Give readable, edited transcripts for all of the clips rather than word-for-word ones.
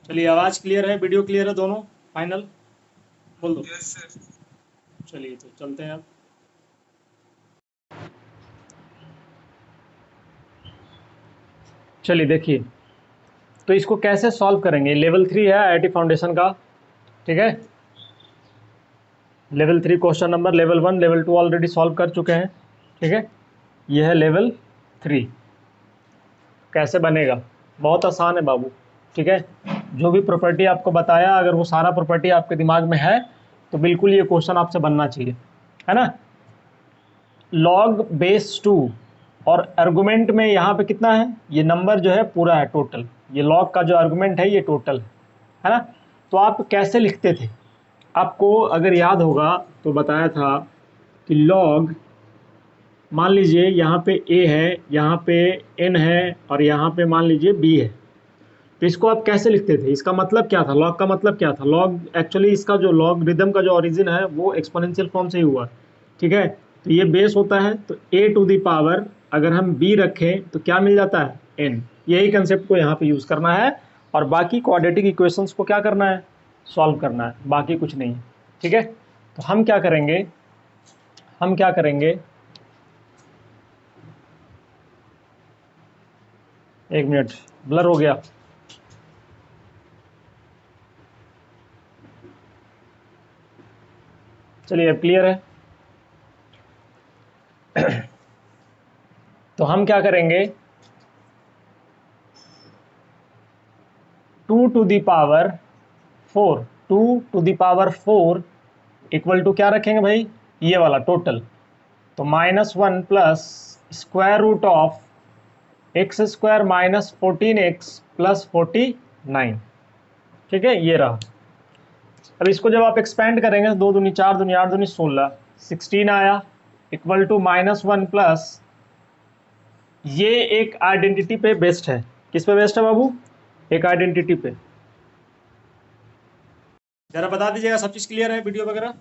चलिए, आवाज़ क्लियर है, वीडियो क्लियर है, दोनों फाइनल बोल दो। Yes sir. चलिए तो चलते हैं अब। चलिए देखिए, तो इसको कैसे सॉल्व करेंगे। लेवल 3 है आईआईटी फाउंडेशन का, ठीक है। Level 3 question number, level 1 level 2 already solve कर चुके हैं, ठीक है। ये है लेवल 3। कैसे बनेगा, बहुत आसान है बाबू, ठीक है। जो भी प्रॉपर्टी आपको बताया, अगर वो सारा प्रॉपर्टी आपके दिमाग में है तो बिल्कुल ये क्वेश्चन आपसे बनना चाहिए, है ना। लॉग बेस 2 और आर्गुमेंट में यहाँ पे कितना है, ये नंबर जो है पूरा है टोटल। ये लॉग का जो आर्गुमेंट है ये टोटल है ना। तो आप कैसे लिखते थे, आपको अगर याद होगा तो बताया था कि लॉग, मान लीजिए यहाँ पे a है, यहाँ पे n है और यहाँ पे मान लीजिए b है। तो इसको आप कैसे लिखते थे, इसका मतलब क्या था, लॉग का मतलब क्या था। लॉग एक्चुअली इसका जो लॉग रिदम का जो ओरिजिन है वो एक्सपोनेंशियल फॉर्म से ही हुआ, ठीक है। तो ये बेस होता है, तो a टू द पावर अगर हम b रखें तो क्या मिल जाता है, n। यही कंसेप्ट को यहाँ पे यूज़ करना है और बाकी क्वाड्रेटिक इक्वेशंस को क्या करना है, सॉल्व करना है, बाकी कुछ नहीं, ठीक है। तो हम क्या करेंगे, एक मिनट, ब्लर हो गया। चलिए अब क्लियर है। तो हम क्या करेंगे, 2 to the power 4, 2 to the power 4 equal to क्या रखेंगे भाई, ये वाला टोटल। तो -1 plus square root of x square minus 14x plus 49, ठीक है, ये रहा। अब इसको जब आप एक्सपेंड करेंगे, 2 दूनी 4 दूनी 8 दूनी 16, 16 आया इक्वल टू -1 प्लस, ये एक आइडेंटिटी पे बेस्ड है। किस पे बेस्ड है बाबू, एक आइडेंटिटी पे। जरा बता दीजिएगा, सब चीज क्लियर है, वीडियो वगैरह।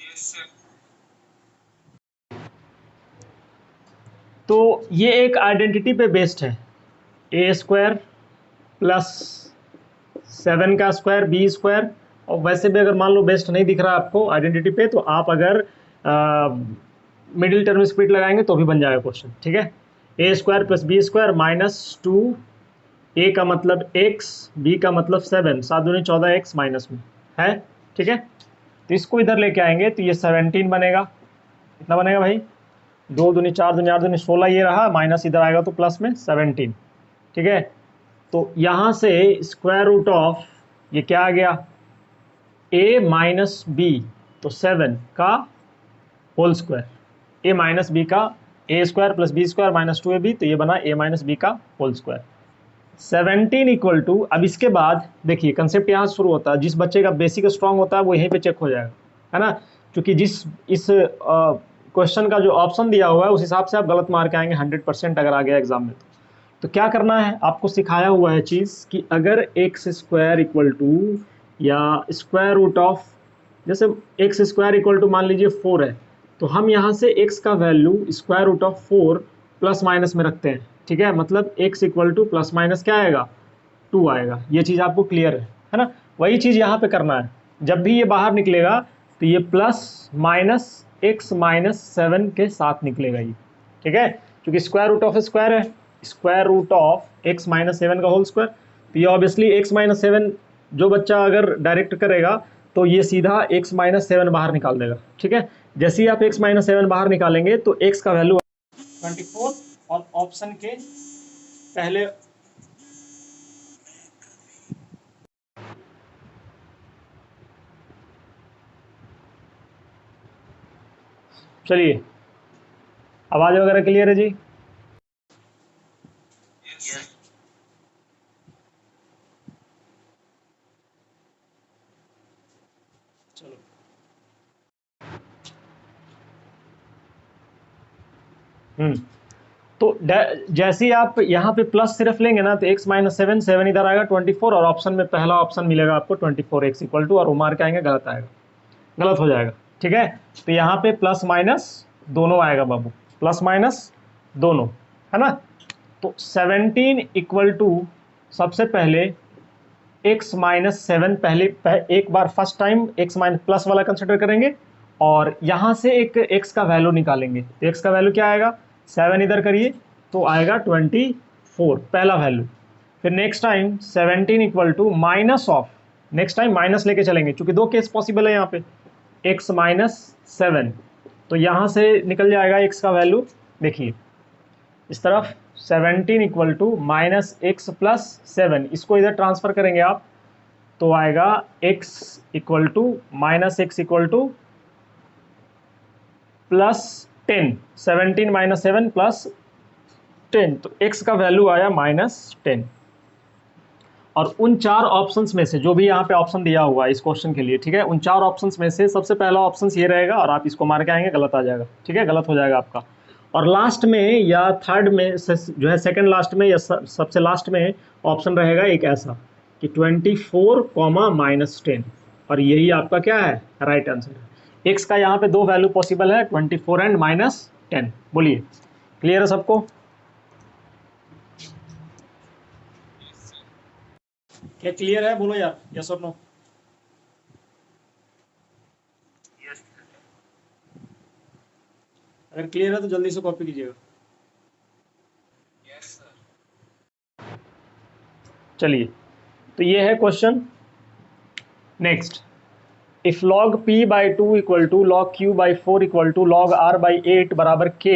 Yes sir. तो ये एक आइडेंटिटी पे बेस्ड है, ए स्क्वायर प्लस 7 का स्क्वायर बी स्क्वायर। और वैसे भी अगर मान लो बेस्ट नहीं दिख रहा आपको आइडेंटिटी पे, तो आप अगर मिडिल टर्म स्प्लिट लगाएंगे तो भी बन जाएगा क्वेश्चन, ठीक है। ए स्क्वायर प्लस बी स्क्वायर -2, ए का मतलब x, बी का मतलब 7, 7 दूनी 14x माइनस में है, ठीक है। तो इसको इधर लेके आएंगे तो ये 17 बनेगा। कितना बनेगा भाई, 2 दूनी 4 दूनी 8 दूनी 16, ये रहा, माइनस इधर आएगा तो प्लस में 17, ठीक है। तो यहाँ से स्क्वायर रूट ऑफ ये क्या आ गया, a माइनस बी, तो 7 का whole square, a minus b का, a square plus b square minus 2ab, तो ये बना a माइनस बी का होल स्क्वायर। 17 इक्वल टू, अब इसके बाद देखिए कंसेप्ट यहाँ शुरू होता है, जिस बच्चे का बेसिक स्ट्रांग होता है वो यहीं पे चेक हो जाएगा, है ना। क्योंकि जिस इस क्वेश्चन का जो ऑप्शन दिया हुआ है उस हिसाब से आप गलत मार्क आएंगे 100% अगर आ गया एग्जाम में। तो क्या करना है, आपको सिखाया हुआ है चीज़ कि अगर एक्स स्क्वायर इक्वल टू या स्क्वायर रूट ऑफ, जैसे एक्स स्क्वायर इक्वल टू मान लीजिए 4 है, तो हम यहाँ से x का value square root of 4 plus minus में रखते हैं, ठीक है। मतलब x equal to plus minus क्या आएगा, 2 आएगा। ये चीज़ आपको क्लियर है ना। वही चीज़ यहाँ पे करना है, जब भी ये बाहर निकलेगा तो ये प्लस माइनस x माइनस 7 के साथ निकलेगा ये, ठीक है। क्योंकि स्क्वायर रूट ऑफ स्क्वायर है, square root of x minus 7 का होल स्क्वायर। तो ये ऑब्वियसली x माइनस 7, जो बच्चा अगर डायरेक्ट करेगा तो ये सीधा x माइनस 7 बाहर निकाल देगा, ठीक है। जैसे ही आप x माइनस 7 बाहर निकालेंगे तो x का वैल्यू 24 और ऑप्शन के पहले। चलिए, आवाज़ वगैरह क्लियर है जी। यस। चलो, तो जैसे ही आप यहाँ पे प्लस सिर्फ लेंगे ना, तो x माइनस 7, 7 इधर आएगा 24, और ऑप्शन में पहला ऑप्शन मिलेगा आपको 24x इक्वल टू, और वो मार्क आएंगे गलत आएगा, गलत हो जाएगा, ठीक है। तो यहाँ पे प्लस माइनस दोनों आएगा बाबू, प्लस माइनस दोनों, है ना। तो 17 इक्वल टू, सबसे पहले x माइनस 7 एक बार first time x minus plus वाला कंसिडर करेंगे और यहाँ से एक x का वैल्यू निकालेंगे। तो x का वैल्यू क्या आएगा, 7 इधर करिए तो आएगा 24 पहला वैल्यू। फिर next time 17 equal to minus of, next time minus लेके चलेंगे क्योंकि दो केस पॉसिबल है यहाँ पे, x माइनस 7, तो यहाँ से निकल जाएगा x का वैल्यू, देखिए इस तरफ 17 equal to minus x plus 7, इसको इधर ट्रांसफर करेंगे आप तो आएगा x equal to minus x equal to plus 10, 17 minus 7 plus 10, तो x का वैल्यू आया माइनस 10। और उन चार ऑप्शंस में से जो भी यहाँ पे ऑप्शन दिया हुआ है इस क्वेश्चन के लिए, ठीक है, उन चार ऑप्शंस में से सबसे पहला ऑप्शन ये रहेगा और आप इसको मार के आएंगे, गलत आ जाएगा, ठीक है, गलत हो जाएगा आपका। और लास्ट में या थर्ड में जो है सेकंड लास्ट में या सबसे लास्ट में ऑप्शन रहेगा एक ऐसा कि 24 कॉमा माइनस 10, और यही आपका क्या है, राइट आंसर। एक्स का यहाँ पे दो वैल्यू पॉसिबल है, 24 एंड माइनस 10। बोलिए क्लियर है सबको? क्या क्लियर है, बोलो यार, यस और नो? अगर क्लियर है तो जल्दी से कॉपी कीजिएगा। चलिए तो ये है question. Next, if log p by 2 equal to log q by 4 equal to log r by 8 बराबर k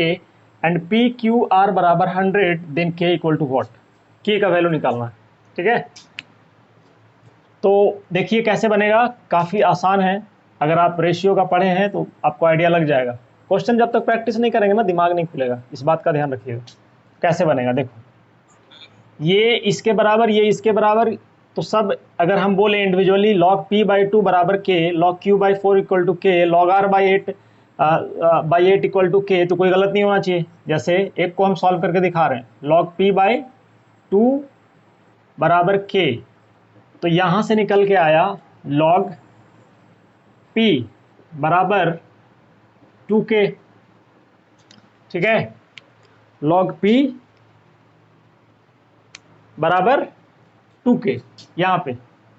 and p q r बराबर 100 then k equal to what, k का वैल्यू निकालना है, ठीक है। तो देखिए कैसे बनेगा, काफ़ी आसान है, अगर आप रेशियो का पढ़े हैं तो आपको आइडिया लग जाएगा। क्वेश्चन जब तक प्रैक्टिस नहीं करेंगे ना दिमाग नहीं खुलेगा, इस बात का ध्यान रखिएगा। कैसे बनेगा, देखो ये इसके बराबर, ये इसके बराबर, तो सब अगर हम बोले इंडिविजुअली log p बाई 2 बराबर k, log q by 4 equal to k, log r by 8 equal to k, तो कोई गलत नहीं होना चाहिए। जैसे एक को हम सॉल्व करके दिखा रहे हैं, log p बाई 2 बराबर k, तो यहाँ से निकल के आया log p बराबर 2k, ठीक है, log p बराबर 2k यहाँ पे,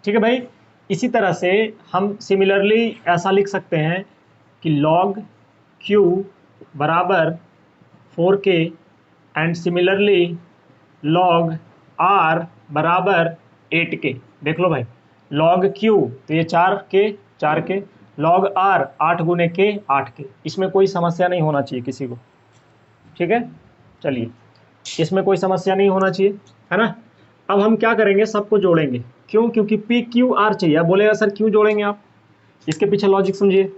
ठीक है भाई। इसी तरह से हम सिमिलरली ऐसा लिख सकते हैं कि log q बराबर 4k and similarly log r बराबर 8k। देख लो भाई, log q तो ये 4k, log r 8 गुने k 8k, इसमें कोई समस्या नहीं होना चाहिए किसी को, ठीक है। चलिए इसमें कोई समस्या नहीं होना चाहिए, है ना। अब हम क्या करेंगे, सबको जोड़ेंगे, क्यों, क्योंकि पी क्यू आर चाहिए। अब बोलेगा सर क्यों जोड़ेंगे आप, इसके पीछे लॉजिक समझिए।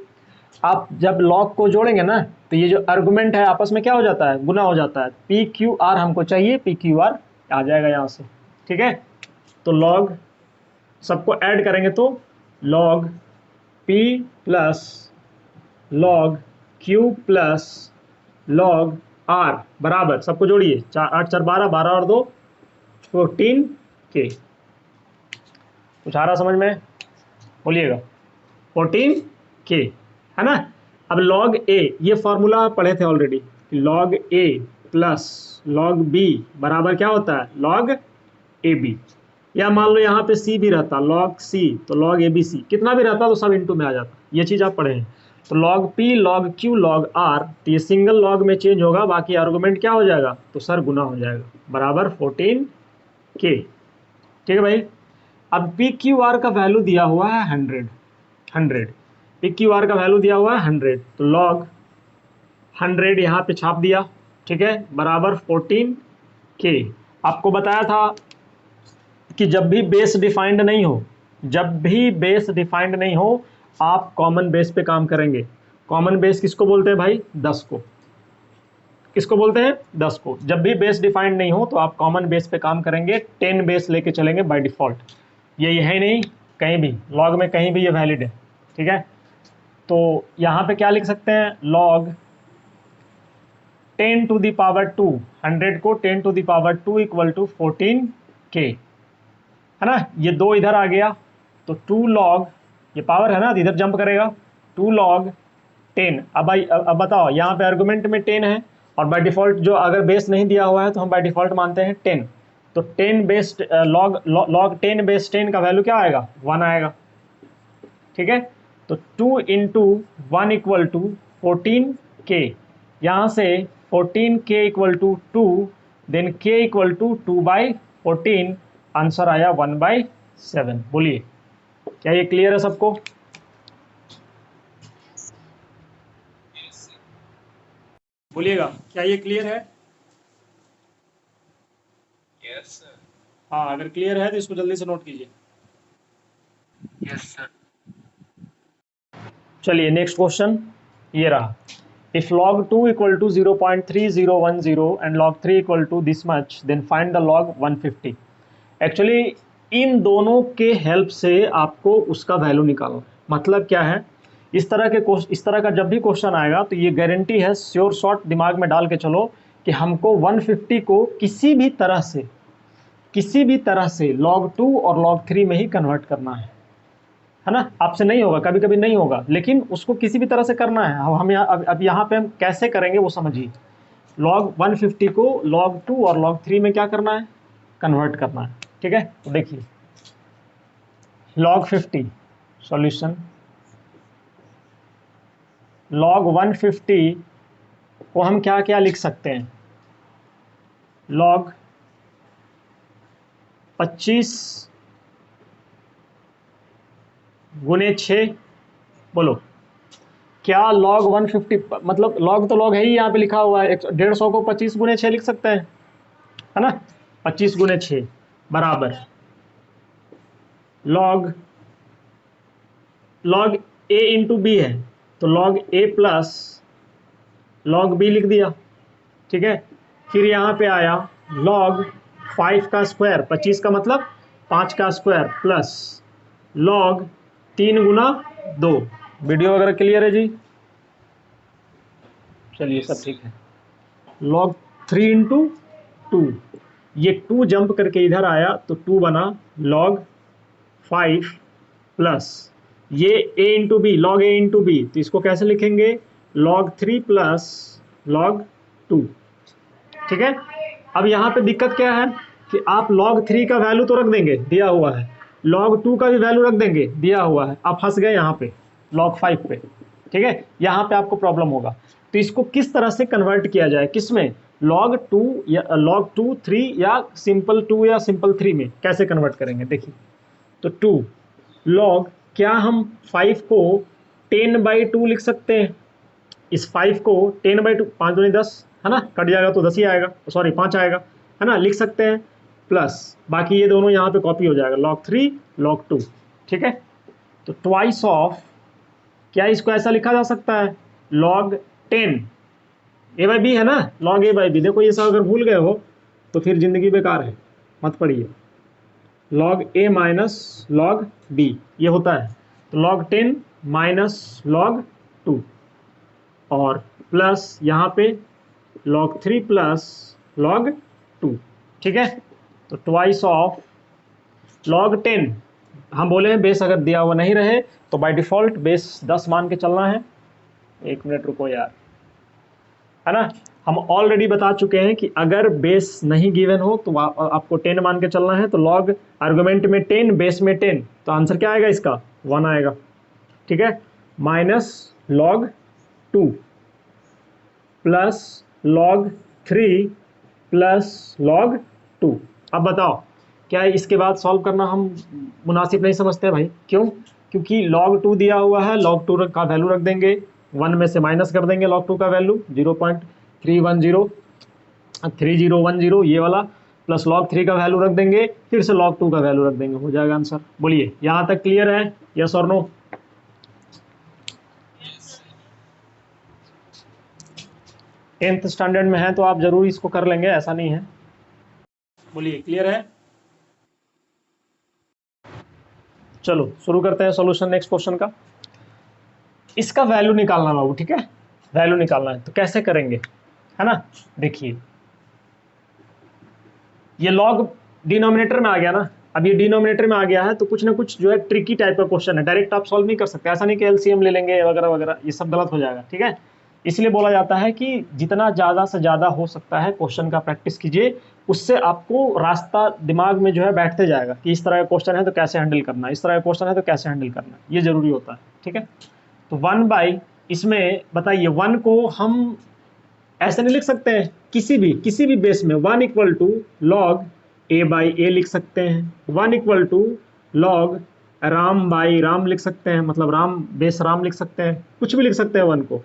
आप जब लॉग को जोड़ेंगे ना तो ये जो आर्गुमेंट है आपस में क्या हो जाता है, गुना हो जाता है। पी क्यू आर हमको चाहिए, पी क्यू आर आ जाएगा यहाँ से, ठीक है। तो लॉग सबको ऐड करेंगे तो log p plus log q plus log r बराबर, सबको जोड़िए, 8 4 12, 12 और 2 14k। कुछ आ रहा समझ में, बोलिएगा 14k, है ना। अब log a, ये फॉर्मूला पढ़े थे already, log a plus log b बराबर क्या होता है, log ab, या मान लो यहाँ पे c भी रहता, log c, तो log abc, कितना भी रहता तो सब इंटू में आ जाता, ये चीज़ आप पढ़े हैं। तो log p log q log r, तो ये सिंगल log में चेंज होगा, बाकी आर्गुमेंट क्या हो जाएगा, तो सर गुना हो जाएगा, बराबर 14k, ठीक है भाई। अब पी क्यू आर का वैल्यू दिया हुआ है 100, पी क्यू आर का वैल्यू दिया हुआ है 100, तो log 100 यहाँ पे छाप दिया, ठीक है, बराबर 14k। आपको बताया था कि जब भी बेस डिफाइंड नहीं हो, जब भी बेस डिफाइंड नहीं हो आप कॉमन बेस पे काम करेंगे। कॉमन बेस किसको बोलते हैं भाई, 10 को, किसको बोलते हैं, 10 को। जब भी बेस डिफाइंड नहीं हो तो आप कॉमन बेस पे काम करेंगे, 10 बेस लेके चलेंगे बाय डिफॉल्ट, ये है नहीं कहीं भी, लॉग में कहीं भी ये वैलिड है, ठीक है। तो यहाँ पे क्या लिख सकते हैं, log 10 टू द पावर 2, 100 को 10 to the power 2 equal to 14k, है ना। ये 2 इधर आ गया तो 2 log, ये पावर है ना तो इधर जंप करेगा, 2 log 10। अब बताओ, यहाँ पे आर्गुमेंट में 10 है और बाय डिफॉल्ट जो अगर बेस नहीं दिया हुआ है तो हम बाय डिफॉल्ट मानते हैं 10, तो 10 बेस लॉग लॉग 10 बेस 10 का वैल्यू क्या आएगा, 1 आएगा। ठीक है, तो 2 इंटू 1 इक्वल टू 14k, यहाँ से 14k equal to 2, then k equal to 2/14, answer आया 1/7। बोलिए क्या ये क्लियर है सबको? बोलिएगा क्या ये क्लियर है? Yes sir. हाँ, अगर क्लियर है तो इसको जल्दी से नोट कीजिए। Yes sir. चलिए नेक्स्ट क्वेश्चन ये रहा, if log 2 equal to 0.3010 and log 3 equal to this much, then find the log 150। Actually इन दोनों के हेल्प से आपको उसका वैल्यू निकालना है। मतलब क्या है, इस तरह का जब भी क्वेश्चन आएगा तो ये गारंटी है, श्योर शॉट दिमाग में डाल के चलो कि हमको 150 को किसी भी तरह से log 2 और log 3 में ही कन्वर्ट करना है ना। आपसे नहीं होगा, कभी कभी नहीं होगा, लेकिन उसको किसी भी तरह से करना है। हम अब यहाँ पे हम कैसे करेंगे वो समझिए। log 150 को log 2 और log 3 में क्या करना है, कन्वर्ट करना है। ठीक है, तो देखिए log 50 सॉल्यूशन, log 150 को हम क्या क्या लिख सकते हैं, log 25 गुने 6, बोलो क्या log 150, मतलब log तो log है ही, यहाँ पे लिखा हुआ है 150 को 25 गुने 6 लिख सकते हैं, है ना। 25 गुने 6 बराबर log a इंटू बी है, तो log a plus log b लिख दिया। ठीक है, फिर यहाँ पे आया log 5 का स्क्वायर, 25 का मतलब 5 का स्क्वायर, प्लस log 3 गुना 2। वीडियो वगैरह क्लियर है जी? चलिए सब ठीक है। log 3 इंटू 2, ये 2 जंप करके इधर आया तो 2 बना log 5, प्लस ये a into b, log a into b, तो इसको कैसे लिखेंगे, log 3 प्लस log 2। ठीक है, अब यहाँ पे दिक्कत क्या है कि आप log 3 का वैल्यू तो रख देंगे, दिया हुआ है, log 2 का भी वैल्यू रख देंगे, दिया हुआ है, आप फंस गए यहाँ पे log 5 पे। ठीक है, यहाँ पे आपको प्रॉब्लम होगा। तो इसको किस तरह से कन्वर्ट किया जाए, किसमें, log 2 या log 2 3 या सिंपल 2 या सिंपल 3 में कैसे कन्वर्ट करेंगे, देखिए। तो 2 log, क्या हम 5 को 10/2 लिख सकते हैं, इस 5 को 10/2, 5 दूनी 10 है ना, कट जाएगा तो 10 ही आएगा, सॉरी 5 आएगा, है ना, लिख सकते हैं। प्लस बाकी ये दोनों यहाँ पे कॉपी हो जाएगा, log 3 log 2। ठीक है, तो ट्वाइस ऑफ, क्या इसको ऐसा लिखा जा सकता है, log 10 a/b है ना, log a/b। देखो ये सब अगर भूल गए हो तो फिर जिंदगी बेकार है, मत पढ़िए। log a minus log b ये होता है, तो log 10 माइनस log 2, और प्लस यहाँ पे log 3 प्लस log 2। ठीक है, तो ट्वाइस ऑफ log 10, हम बोले हैं बेस अगर दिया हुआ नहीं रहे तो बाय डिफॉल्ट बेस 10 मान के चलना है। एक मिनट रुको यार, है ना, हम ऑलरेडी बता चुके हैं कि अगर बेस नहीं गिवन हो तो आपको 10 मान के चलना है। तो log आर्गुमेंट में 10, बेस में 10, तो आंसर क्या आएगा इसका, 1 आएगा। ठीक है, minus log 2 plus log 3 plus log 2। अब बताओ क्या इसके बाद सॉल्व करना हम मुनासिब नहीं समझते हैं भाई? क्यों? क्योंकि log 2 दिया हुआ है, log 2 का वैल्यू रख देंगे, 1 में से माइनस कर देंगे log 2 का वैल्यू 0.3010 ये वाला, प्लस log 3 का वैल्यू रख देंगे, फिर से log 2 का वैल्यू रख देंगे, हो जाएगा आंसर। बोलिए यहाँ तक क्लियर है, यस और नो? टेंथ स्टैंडर्ड में है तो आप जरूर इसको कर लेंगे, ऐसा नहीं है। बोलिए क्लियर है? चलो शुरू करते हैं सॉल्यूशन नेक्स्ट क्वेश्चन का। इसका वैल्यू निकालना बाबू, ठीक है, वैल्यू निकालना है, तो कैसे करेंगे, है ना। देखिए ये log डिनोमिनेटर में आ गया ना, अब ये डिनोमिनेटर में आ गया है तो कुछ ना कुछ जो है ट्रिकी टाइप का क्वेश्चन है, डायरेक्ट आप सॉल्व नहीं कर सकते, ऐसा नहीं कि एलसीएम ले लेंगे वगैरह वगैरह, ये सब गलत हो जाएगा। ठीक है, इसलिए बोला जाता है कि जितना ज़्यादा से ज़्यादा हो सकता है क्वेश्चन का प्रैक्टिस कीजिए, उससे आपको रास्ता दिमाग में जो है बैठते जाएगा कि इस तरह का क्वेश्चन है तो कैसे हैंडल करना है, इस तरह का क्वेश्चन है तो कैसे हैंडल करना है, ये जरूरी होता है। ठीक है, तो 1 बाई, इसमें बताइए 1 को हम ऐसे नहीं लिख सकते हैं, किसी भी बेस में 1 equal to log a by a लिख सकते हैं, 1 equal to log Ram by Ram लिख सकते हैं, मतलब राम बेस राम लिख सकते हैं, कुछ भी लिख सकते हैं 1 को,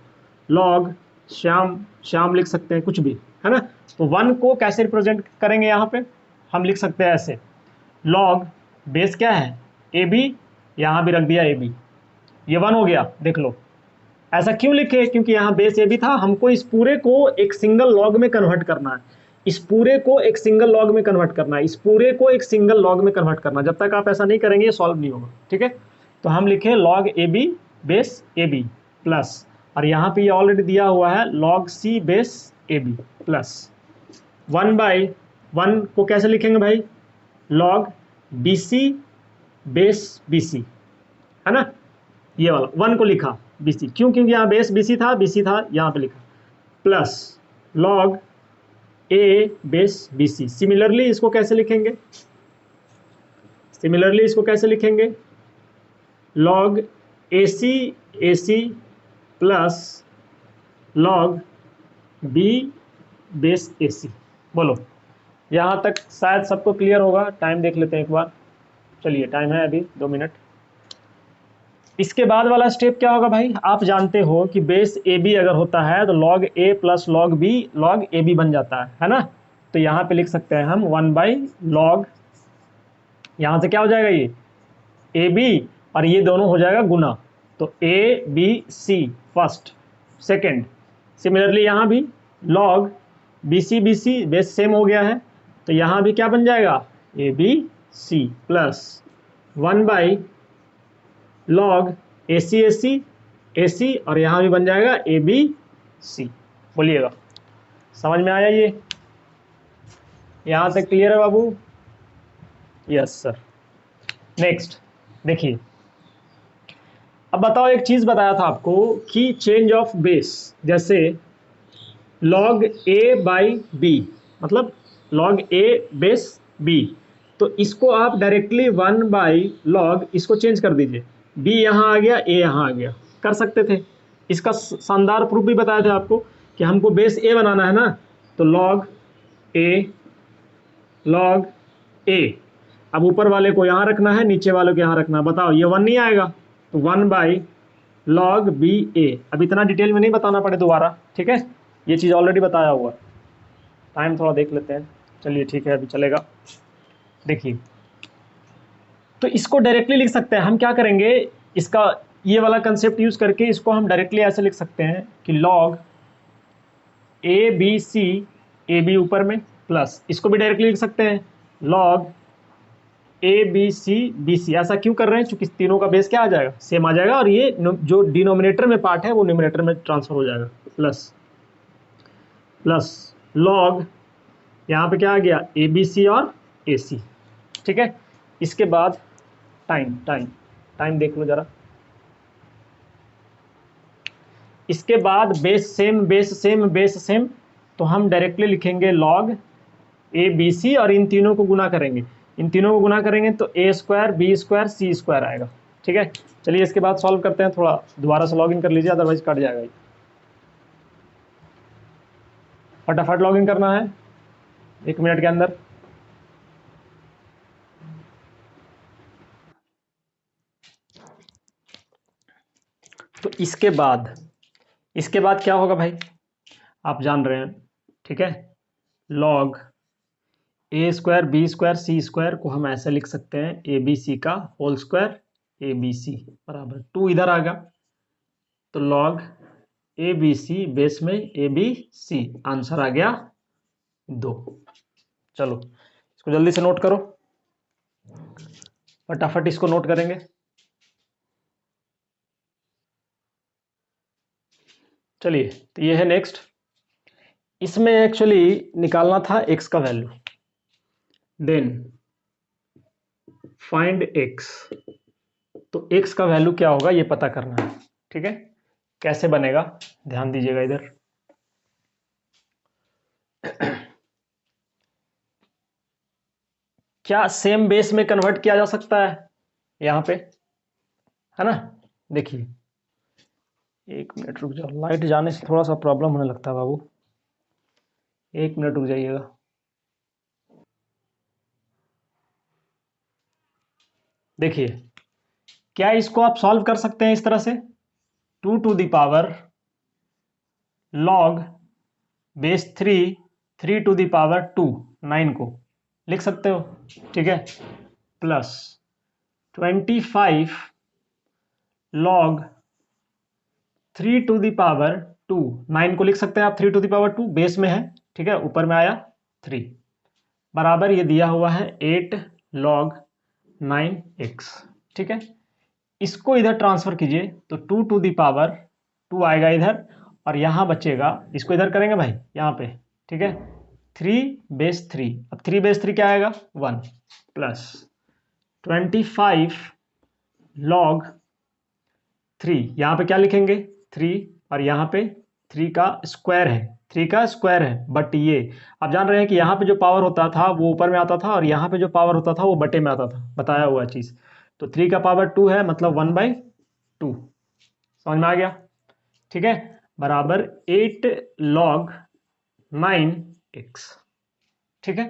लॉग श्याम श्याम लिख सकते हैं, कुछ भी, है ना। तो 1 को कैसे रिप्रेजेंट करेंगे, यहाँ पे हम लिख सकते हैं ऐसे, लॉग बेस क्या है ए बी, यहाँ भी रख दिया ए बी, ये 1 हो गया, देख लो। ऐसा क्यों लिखे, क्योंकि यहाँ बेस ए भी था, हमको इस पूरे को एक सिंगल लॉग में कन्वर्ट करना है, इस पूरे को एक सिंगल लॉग में कन्वर्ट करना है, इस पूरे को एक सिंगल लॉग में कन्वर्ट करना है। जब तक आप ऐसा नहीं करेंगे ये सॉल्व नहीं होगा। ठीक है, तो हम लिखे log a b base a b plus, और यहाँ पे ये ऑलरेडी दिया हुआ है log c base a b plus 1/1 को कैसे लिखेंगे भाई, log b c base b c, है ना, ये वाला 1 को लिखा बी सी, क्यों, क्योंकि यहाँ बेस बी सी था यहाँ पे लिखा, plus log a base b c. Similarly इसको कैसे लिखेंगे, log a c plus log b base a c. बोलो, यहाँ तक शायद सबको क्लियर होगा। टाइम देख लेते हैं एक बार, चलिए टाइम है अभी 2 मिनट। इसके बाद वाला स्टेप क्या होगा भाई, आप जानते हो कि बेस ए बी अगर होता है तो log a plus log b log a b बन जाता है ना। तो यहाँ पे लिख सकते हैं हम 1/log, यहाँ से क्या हो जाएगा ये ए बी, और ये दोनों हो जाएगा गुना, तो a b c first second. Similarly यहाँ भी log b c base same हो गया है, तो यहाँ भी क्या बन जाएगा ए बी सी प्लस 1/log ए सी, और यहाँ भी बन जाएगा ए बी सी। बोलिएगा, समझ में आया ये, यहाँ तक क्लियर है बाबू? Yes sir. नेक्स्ट देखिए, अब बताओ, एक चीज बताया था आपको कि चेंज ऑफ बेस, जैसे log a बाई बी, मतलब log a बेस b, तो इसको आप डायरेक्टली 1/log इसको चेंज कर दीजिए, b यहाँ आ गया, a यहाँ आ गया, कर सकते थे। इसका शानदार प्रूफ भी बताया था आपको कि हमको बेस a बनाना है ना, तो log a, अब ऊपर वाले को यहाँ रखना है, नीचे वाले को यहाँ रखना है। बताओ ये 1 नहीं आएगा, तो 1/log बी ए। अब इतना डिटेल में नहीं बताना पड़े दोबारा, ठीक है, ये चीज़ ऑलरेडी बताया हुआ। टाइम थोड़ा देख लेते हैं, चलिए ठीक है अभी चलेगा। देखिए, तो इसको डायरेक्टली लिख सकते हैं हम, क्या करेंगे, इसका ये वाला कंसेप्ट यूज करके इसको हम डायरेक्टली ऐसे लिख सकते हैं कि log a b c, a b ऊपर में प्लस, इसको भी डायरेक्टली लिख सकते हैं log ए बी सी। ऐसा क्यों कर रहे हैं, क्योंकि तीनों का बेस क्या आ जाएगा, सेम आ जाएगा, और ये जो डिनोमिनेटर में पार्ट है वो न्यूमिनेटर में ट्रांसफर हो जाएगा, प्लस log यहाँ पे क्या आ गया ए बी सी और ए सी। ठीक है, इसके बाद टाइम देख लो जरा। इसके बाद बेस सेम, तो हम डायरेक्टली लिखेंगे log ए बी सी, और इन तीनों को गुना करेंगे, तो ए स्क्वायर बी स्क्वायर सी स्क्वायर आएगा। ठीक है, चलिए इसके बाद सॉल्व करते हैं, थोड़ा दोबारा से लॉगिन कर लीजिए, अदरवाइज कट जाएगा ये। फटाफट लॉगिन करना है 1 मिनट के अंदर। तो इसके बाद क्या होगा भाई, आप जान रहे हैं, ठीक है, log ए स्क्वायर बी स्क्वायर सी स्क्वायर को हम ऐसे लिख सकते हैं ए बी सी का whole square, a b c बराबर 2 इधर आ गया, तो log a b c base में ए बी सी, आंसर आ गया 2। चलो इसको जल्दी से नोट करो, फटाफट इसको नोट करेंगे। चलिए, तो ये है नेक्स्ट। इसमें एक्चुअली निकालना था x का वैल्यू, देन फाइंड x, तो x का वैल्यू क्या होगा ये पता करना है। ठीक है, कैसे बनेगा, ध्यान दीजिएगा इधर। क्या सेम बेस में कन्वर्ट किया जा सकता है यहाँ पे, है ना। देखिए 1 मिनट रुक जाओ, लाइट जाने से थोड़ा सा प्रॉब्लम होने लगता है बाबू, 1 मिनट रुक जाइएगा। देखिए क्या इसको आप सॉल्व कर सकते हैं इस तरह से, 2 log बेस 3 2 9 को लिख सकते हो, ठीक है, प्लस 25 log 3 2 9 को लिख सकते हैं आप 3 2 बेस में है, ठीक है, ऊपर में आया 3 बराबर ये दिया हुआ है 8 log 9x, ठीक है। इसको इधर ट्रांसफर कीजिए तो 2 आएगा इधर और यहाँ बचेगा, इसको इधर करेंगे भाई यहाँ पे, ठीक है, 3 अब 3 क्या आएगा 1 प्लस 25 log 3, यहाँ पे क्या लिखेंगे 3 और यहाँ पे 3 का स्क्वायर है, 3 का स्क्वायर है, बट ये आप जान रहे हैं कि यहाँ पे जो पावर होता था वो ऊपर में आता था और यहाँ पे जो पावर होता था वो बटे में आता था, बताया हुआ चीज़। तो 3 का पावर 2 है मतलब 1/2, समझ में आ गया, ठीक है, बराबर 8 log 9x, ठीक है।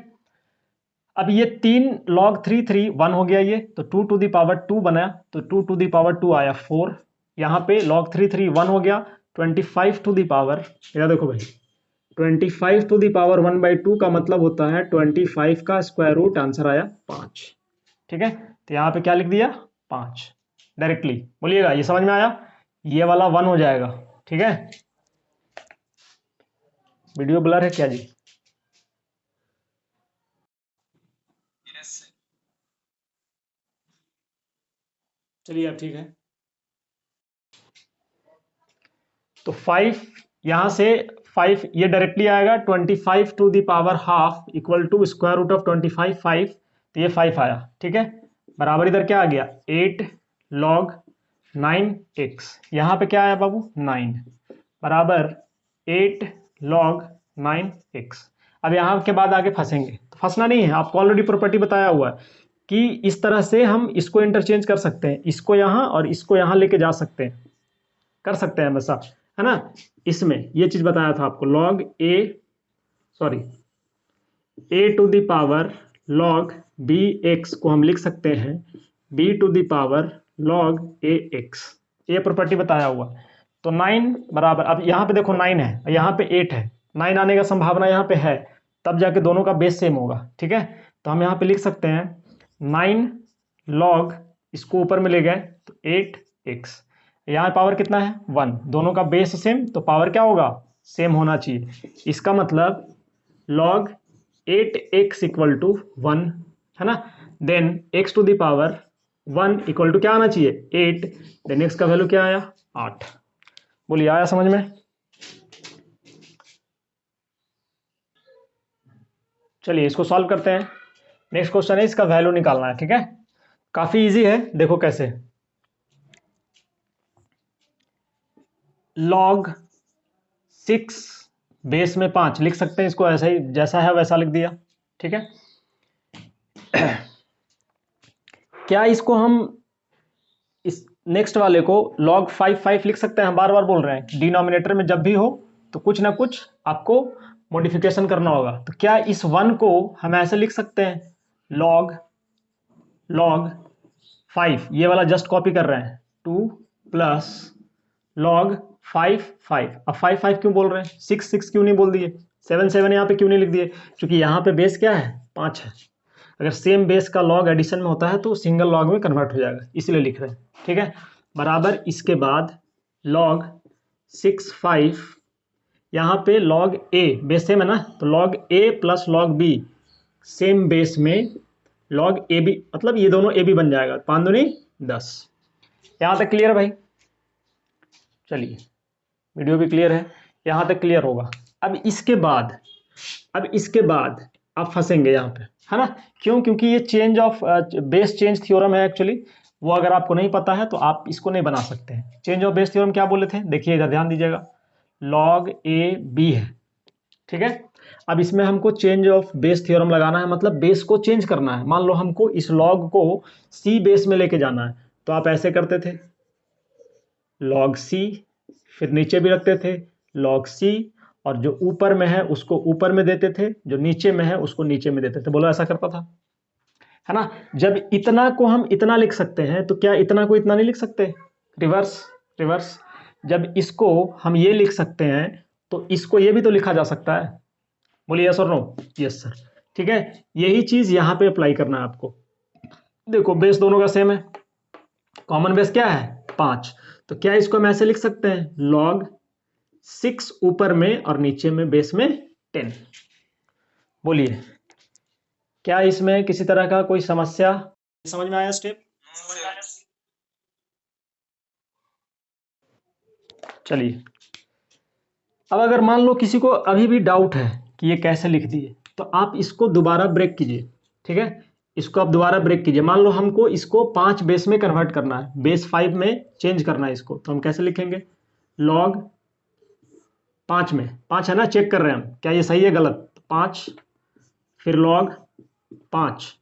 अब ये 3 log 3 1 हो गया, ये तो 2 बनाया तो 2 आया 4, यहाँ पे log 3 1 हो गया, 25 इधर देखो भाई 25 1/2 का मतलब होता है 25 का स्क्वायर रूट, आंसर आया 5, ठीक है। तो यहाँ पे क्या लिख दिया 5 डायरेक्टली, बोलिएगा ये समझ में आया, ये वाला 1 हो जाएगा, ठीक है। वीडियो ब्लर है क्या जी, Yes, sir. चलिए अब ठीक है। तो 5 यहाँ से 5 ये डायरेक्टली आएगा 25 ½ equal to square root of 25 5, तो ये 5 आया, ठीक है, बराबर इधर क्या आ गया 8 log 9x, यहाँ पे क्या आया बाबू 9 बराबर 8 log 9x। अब यहाँ के बाद आगे फंसेंगे, तो फंसना नहीं है, आपको ऑलरेडी प्रॉपर्टी बताया हुआ है कि इस तरह से हम इसको इंटरचेंज कर सकते हैं, इसको यहाँ और इसको यहाँ लेके जा सकते हैं, कर सकते हैं हमेशा, है ना। इसमें ये चीज बताया था आपको, log a log bx को हम लिख सकते हैं b log ax, ये प्रॉपर्टी बताया हुआ। तो 9 बराबर, अब यहाँ पे देखो 9 है, यहाँ पे 8 है, 9 आने का संभावना यहाँ पे है, तब जाके दोनों का बेस सेम होगा, ठीक है। तो हम यहाँ पे लिख सकते हैं 9 log, इसको ऊपर में ले गए तो 8x, यहाँ पावर कितना है 1, दोनों का बेस सेम तो पावर क्या होगा सेम होना चाहिए, इसका मतलब log 8x इक्वल टू 1, है ना। Then x to the power 1 equal to क्या आना चाहिए 8, देन x का वैल्यू क्या आया 8, बोलिए आया समझ में। चलिए इसको सॉल्व करते हैं, नेक्स्ट क्वेश्चन है, इसका वैल्यू निकालना है, ठीक है, काफी इजी है, देखो कैसे, log 6 बेस में 5 लिख सकते हैं, इसको ऐसा ही जैसा है वैसा लिख दिया, ठीक है। क्या इसको हम इस नेक्स्ट वाले को log 5 लिख सकते हैं, हम बार बार बोल रहे हैं डिनोमिनेटर में जब भी हो तो कुछ ना कुछ आपको मॉडिफिकेशन करना होगा, तो क्या इस 1 को हम ऐसे लिख सकते हैं log 5, ये वाला जस्ट कॉपी कर रहे हैं 2 प्लस log 5 अब 5 क्यों बोल रहे हैं, 6 क्यों नहीं बोल दिए, 7 यहाँ पे क्यों नहीं लिख दिए, क्योंकि यहाँ पे बेस क्या है 5 है, अगर सेम बेस का लॉग एडिशन में होता है तो सिंगल लॉग में कन्वर्ट हो जाएगा, इसलिए लिख रहे हैं, ठीक है। बराबर इसके बाद log 6 5, यहाँ पे log a बेस सेम है ना, तो log a plus log b same base में log a b, मतलब ये दोनों a b बन जाएगा, 5 दूनी 10, यहाँ तक क्लियर है भाई। चलिए वीडियो भी क्लियर है, यहाँ तक क्लियर होगा। अब इसके बाद आप फंसेंगे यहाँ पे, है ना, क्यों, क्योंकि ये change of base change theorem है एक्चुअली, वो अगर आपको नहीं पता है तो आप इसको नहीं बना सकते हैं। चेंज ऑफ बेस थ्योरम क्या बोले थे, देखिए इधर ध्यान दीजिएगा, log a b है, ठीक है। अब इसमें हमको चेंज ऑफ बेस थ्योरम लगाना है, मतलब बेस को चेंज करना है। मान लो हमको इस लॉग को सी बेस में लेके जाना है, तो आप ऐसे करते थे लॉग सी, फिर नीचे भी रखते थे लॉग सी, और जो ऊपर में है उसको ऊपर में देते थे, जो नीचे में है उसको नीचे में देते थे। बोलो ऐसा करता था, है ना। जब इतना को हम इतना लिख सकते हैं, तो क्या इतना को इतना नहीं लिख सकते? Reverse, reverse. जब इसको हम ये लिख सकते हैं, तो इसको ये भी तो लिखा जा सकता है। बोलिए यस और नो? Yes sir. ठीक है, यही चीज यहां पे अप्लाई करना है आपको। देखो बेस दोनों का सेम है, कॉमन बेस क्या है? 5। तो क्या इसको हम ऐसे लिख सकते हैं, लॉग 6 ऊपर में और नीचे में बेस में 10। बोलिए क्या इसमें किसी तरह का कोई समस्या? समझ में आया स्टेप? चलिए, अब अगर मान लो किसी को अभी भी डाउट है कि ये कैसे लिख दिए, तो आप इसको दोबारा ब्रेक कीजिए। ठीक है, इसको आप दोबारा ब्रेक कीजिए। मान लो हमको इसको 5 बेस में कन्वर्ट करना है, बेस 5 में चेंज करना है इसको, तो हम कैसे लिखेंगे? लॉग 5 में, 5 है ना, चेक कर रहे हैं हम क्या ये सही है गलत। 5, फिर लॉग 5,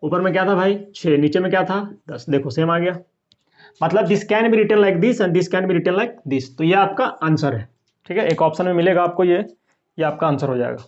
ऊपर में क्या था भाई 6, नीचे में क्या था 10। देखो सेम आ गया, मतलब this can be written like this and this can be written like this. तो ये आपका आंसर है। ठीक है, एक ऑप्शन में मिलेगा आपको, ये आपका आंसर हो जाएगा।